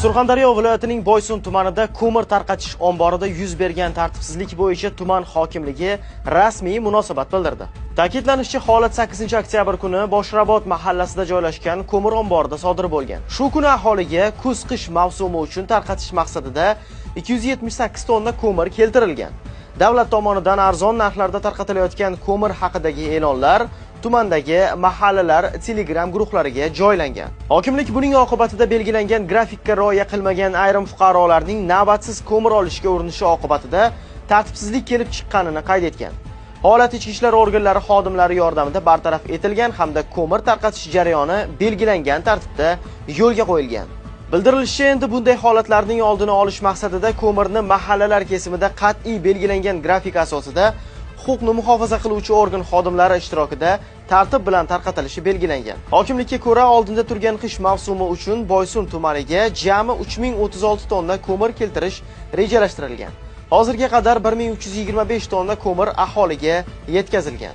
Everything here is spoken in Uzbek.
Surxondaryo viloyatining Boysun tumanida ko'mir tarqatish omborida yuz bergan tartibsizlik bo'yicha tuman hokimligi rasmiy munosabat bildirdi. Ta'kidlanishicha, holat 8-oktyabr kuni Boshrabot mahallasida joylashgan ko'mir omborida sodir bo'lgan. Shu kuni aholiga kuz-qish mavsumi uchun tarqatish maqsadida 278 tonna ko'mir keltirilgan. Davlat tomonidan arzon narxlarda tarqatilayotgan ko'mir haqidagi e'lonlar tumandagi mahallalar Telegram guruhlariga joylangan. Hokimlik buning oqibatida belgilangan grafikka rioya qilmagan ayrim fuqarolarning navbatsiz ko'mir olishga urinishi oqibatida tartibsizlik kelib chiqqanini qayd etgan. Holat ichki ishlar organlari xodimlari yordamida bartaraf etilgan hamda ko'mir tarqatish jarayoni belgilangan tartibda yo'lga qo'yilgan. Bildirilishicha, endi bunday holatlarning oldini olish maqsadida ko'mirni mahallalar kesimida qat'iy belgilangan grafik asosida huquqni muhofaza qiluvchi organ xodimlari ishtirokida tartib bilan tarqatilishi belgilangan. Hokimlikka ko'ra, oldinda turgan qish mavsumi uchun Boysun tumaniga jami 3036 tonna ko'mir keltirish rejalashtirilgan. Hozirga qadar 1325 tonna ko'mir aholiga yetkazilgan.